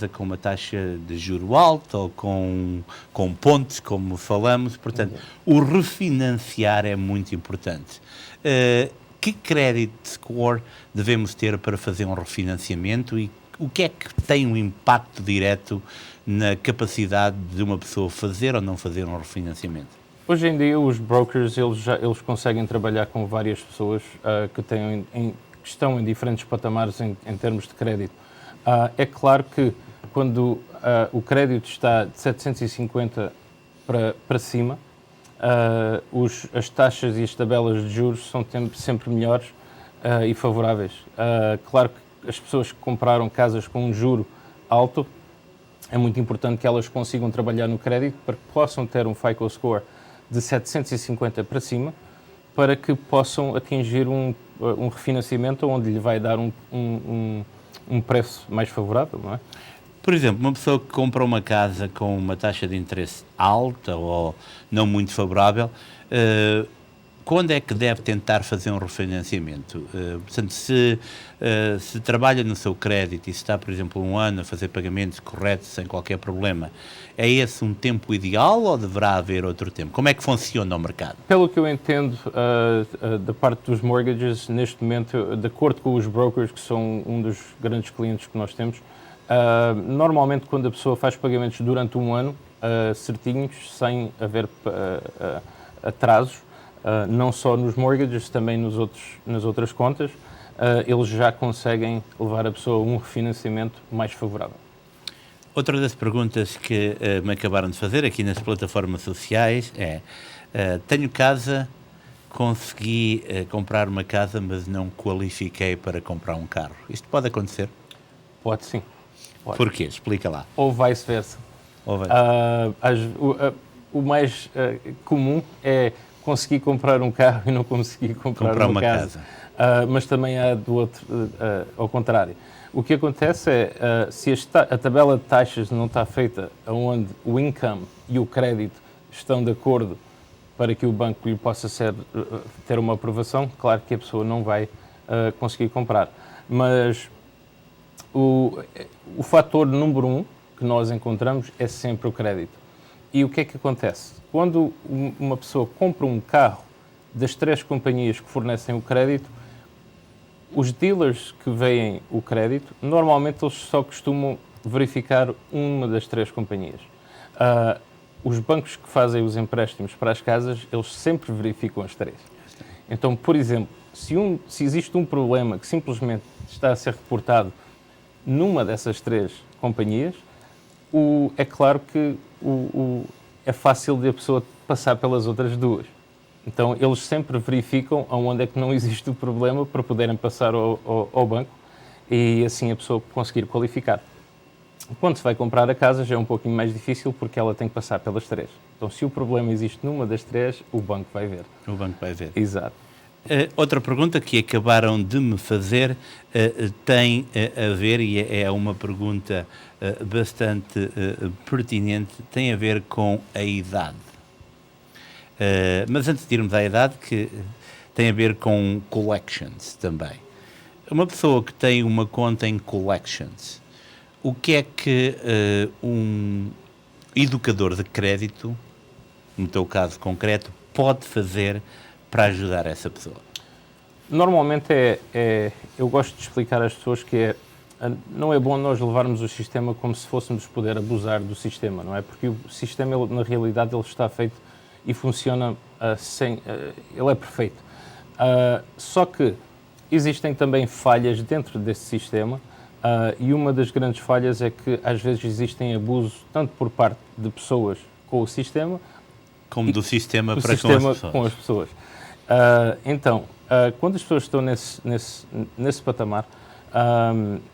com uma taxa de juro alta ou com pontos, como falamos. Portanto, o refinanciar é muito importante. Que credit score devemos ter para fazer um refinanciamento e o que é que tem um impacto direto na capacidade de uma pessoa fazer ou não fazer um refinanciamento? Hoje em dia os brokers eles conseguem trabalhar com várias pessoas que estão em diferentes patamares em termos de crédito. É claro que quando o crédito está de 750 para cima, as taxas e as tabelas de juros são sempre melhores e favoráveis. Claro que as pessoas que compraram casas com um juro alto, é muito importante que elas consigam trabalhar no crédito para que possam ter um FICO score de 750 para cima, para que possam atingir um refinanciamento onde lhe vai dar um preço mais favorável, não é? Por exemplo, uma pessoa que compra uma casa com uma taxa de interesse alta ou não muito favorável, quando é que deve tentar fazer um refinanciamento? Portanto, se trabalha no seu crédito e se está, por exemplo, 1 ano a fazer pagamentos corretos sem qualquer problema, é esse um tempo ideal ou deverá haver outro tempo? Como é que funciona o mercado? Pelo que eu entendo da parte dos mortgages, neste momento, de acordo com os brokers, que são um dos grandes clientes que nós temos, normalmente quando a pessoa faz pagamentos durante 1 ano, certinhos, sem haver atrasos, não só nos mortgages, também nas outras contas, eles já conseguem levar a pessoa a um refinanciamento mais favorável. Outra das perguntas que me acabaram de fazer aqui nas plataformas sociais é: tenho casa, consegui comprar uma casa, mas não qualifiquei para comprar um carro. Isto pode acontecer? Pode sim. Pode. Porquê? Explica lá. Ou vice-versa. O mais comum é conseguir comprar um carro e não conseguir comprar uma casa. Mas também há do outro, ao contrário. O que acontece é, se a tabela de taxas não está feita onde o income e o crédito estão de acordo para que o banco lhe possa ter uma aprovação, claro que a pessoa não vai conseguir comprar. Mas o fator número 1 que nós encontramos é sempre o crédito. E o que é que acontece? Quando uma pessoa compra um carro das 3 companhias que fornecem o crédito, os dealers que veem o crédito, normalmente eles só costumam verificar uma das 3 companhias. Os bancos que fazem os empréstimos para as casas, eles sempre verificam as 3. Então, por exemplo, se existe um problema que simplesmente está a ser reportado numa dessas 3 companhias, é claro que é fácil de a pessoa passar pelas outras 2. Então, eles sempre verificam aonde é que não existe o problema para poderem passar ao banco e assim a pessoa conseguir qualificar. Quando se vai comprar a casa já é um pouquinho mais difícil porque ela tem que passar pelas 3. Então, se o problema existe numa das 3, o banco vai ver. O banco vai ver. Exato. Outra pergunta que acabaram de me fazer tem a ver, e é uma pergunta bastante pertinente, tem a ver com a idade. Mas antes de irmos à idade, que tem a ver com collections também. Uma pessoa que tem uma conta em collections, o que é que um educador de crédito, no teu caso concreto, pode fazer para ajudar essa pessoa? Normalmente eu gosto de explicar às pessoas que não é bom nós levarmos o sistema como se fôssemos poder abusar do sistema, não é? Porque o sistema, na realidade, ele está feito e funciona ele é perfeito. Só que existem também falhas dentro desse sistema e uma das grandes falhas é que às vezes existem abusos tanto por parte de pessoas com o sistema como do sistema para com as pessoas. Então, quando as pessoas estão nesse patamar,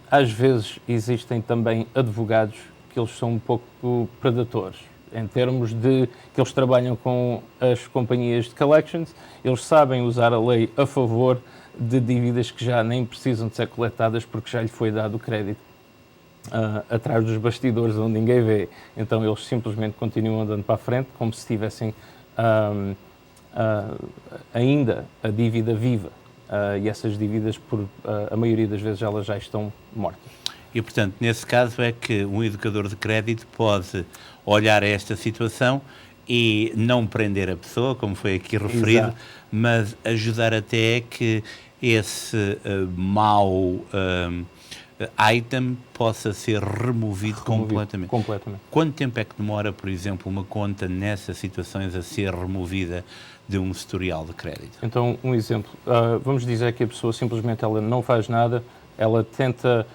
às vezes existem também advogados que eles são um pouco predatores. em termos de que eles trabalham com as companhias de collections, eles sabem usar a lei a favor de dívidas que já nem precisam de ser coletadas porque já lhe foi dado o crédito atrás dos bastidores onde ninguém vê. Então eles simplesmente continuam andando para a frente como se tivessem ainda a dívida viva. E essas dívidas, a maioria das vezes, elas já estão mortas. E, portanto, nesse caso é que um educador de crédito pode olhar a esta situação e não prender a pessoa, como foi aqui referido, exato, mas ajudar até que esse mau item possa ser removido completamente. Quanto tempo é que demora, por exemplo, uma conta nessas situações a ser removida de um historial de crédito? Então, um exemplo. Vamos dizer que a pessoa simplesmente ela não faz nada, ela tenta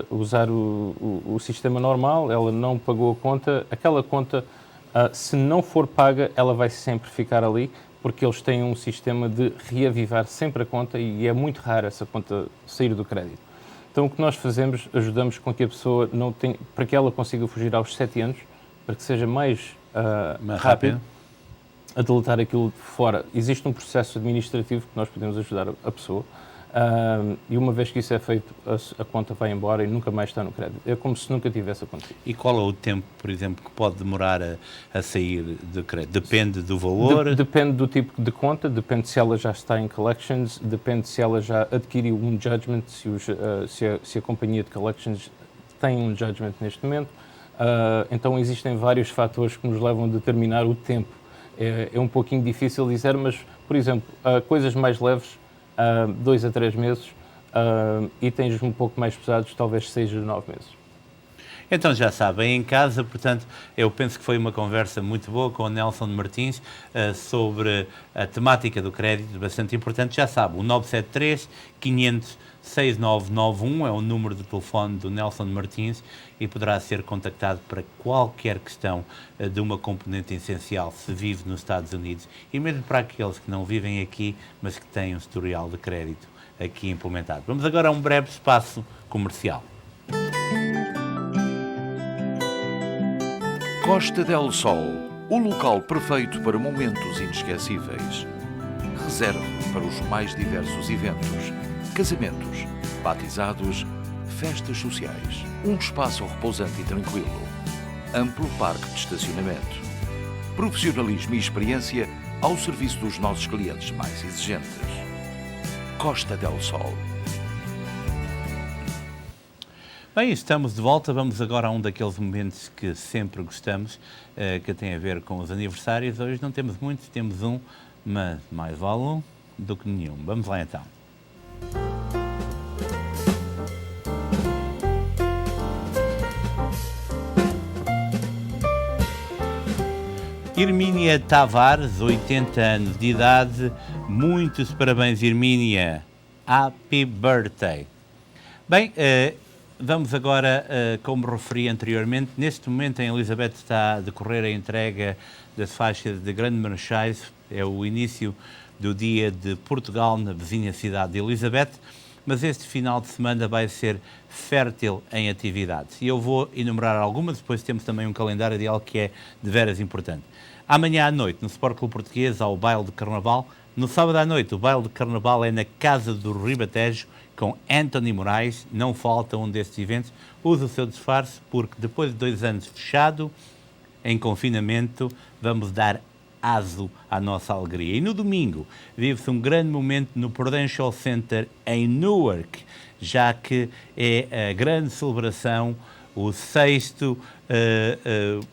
usar o sistema normal, ela não pagou a conta. Aquela conta, se não for paga, ela vai sempre ficar ali, porque eles têm um sistema de reavivar sempre a conta e é muito raro essa conta sair do crédito. Então, o que nós fazemos, ajudamos com que a pessoa não tenha, para que ela consiga fugir aos 7 anos, para que seja mais rápido a deletar aquilo de fora. Existe um processo administrativo que nós podemos ajudar a pessoa e uma vez que isso é feito, a conta vai embora e nunca mais está no crédito. É como se nunca tivesse acontecido. E qual é o tempo, por exemplo, que pode demorar a sair do crédito? Depende do valor? Depende do tipo de conta, depende se ela já está em collections, depende se ela já adquiriu um judgment, se a companhia de collections tem um judgment neste momento. Então existem vários fatores que nos levam a determinar o tempo. É um pouquinho difícil dizer, mas, por exemplo, coisas mais leves, 2 a 3 meses, itens um pouco mais pesados, talvez 6 a 9 meses. Então já sabem, em casa, portanto, eu penso que foi uma conversa muito boa com o Nelson Martins sobre a temática do crédito, bastante importante. Já sabe, o 973-500-6991 é o número de telefone do Nelson Martins e poderá ser contactado para qualquer questão de uma componente essencial se vive nos Estados Unidos e mesmo para aqueles que não vivem aqui, mas que têm um historial de crédito aqui implementado. Vamos agora a um breve espaço comercial. Costa del Sol, o local perfeito para momentos inesquecíveis. Reserve para os mais diversos eventos, casamentos, batizados, festas sociais. Um espaço repousante e tranquilo. Amplo parque de estacionamento. Profissionalismo e experiência ao serviço dos nossos clientes mais exigentes. Costa del Sol. Bem, estamos de volta. Vamos agora a um daqueles momentos que sempre gostamos, que tem a ver com os aniversários. Hoje não temos muitos, temos um, mas mais vale um do que nenhum. Vamos lá então. Hermínia Tavares, 80 anos de idade. Muitos parabéns, Hermínia. Happy birthday. Bem, vamos agora, como referi anteriormente, neste momento em Elizabeth está a decorrer a entrega das faixas de Grande Marchais. É o início do dia de Portugal na vizinha cidade de Elizabeth, mas este final de semana vai ser fértil em atividades. E eu vou enumerar algumas, depois temos também um calendário de algo que é de veras importante. Amanhã à noite, no Sport Clube Português, há o baile de Carnaval. No sábado à noite, o baile de Carnaval é na Casa do Ribatejo, com Anthony Moraes. Não falta um destes eventos. Use o seu disfarce, porque depois de 2 anos fechado, em confinamento, vamos dar aso à nossa alegria. E no domingo, vive-se um grande momento no Prudential Center em Newark, já que é a grande celebração, o 6º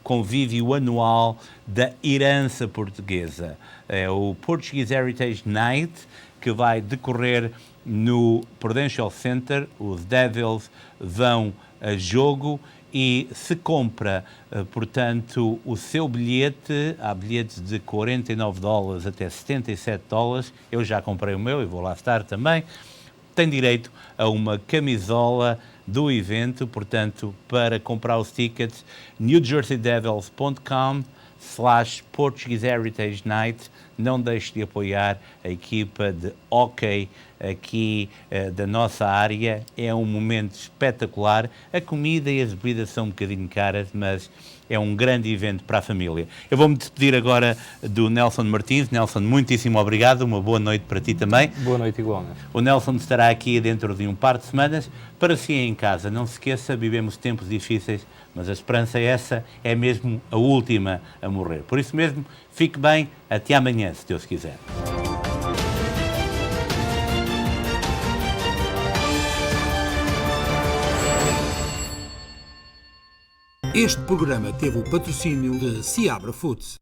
convívio anual da herança portuguesa. É o Portuguese Heritage Night, que vai decorrer no Prudential Center. Os Devils vão a jogo e se compra, portanto, o seu bilhete, há bilhetes de $49 até $77, eu já comprei o meu e vou lá estar também, tem direito a uma camisola do evento. Portanto, para comprar os tickets, newjerseydevils.com, /Portuguese Heritage Night. Não deixe de apoiar a equipa de hóquei aqui da nossa área. É um momento espetacular. A comida e as bebidas são um bocadinho caras, mas é um grande evento para a família. Eu vou-me despedir agora do Nelson Martins. Nelson, muitíssimo obrigado. Uma boa noite para ti também. Boa noite igualmente. O Nelson estará aqui dentro de um par de semanas. Para si em casa, não se esqueça, vivemos tempos difíceis, mas a esperança essa é mesmo a última a morrer. Por isso mesmo, fique bem. Até amanhã, se Deus quiser. Este programa teve o patrocínio de Seabra Foods.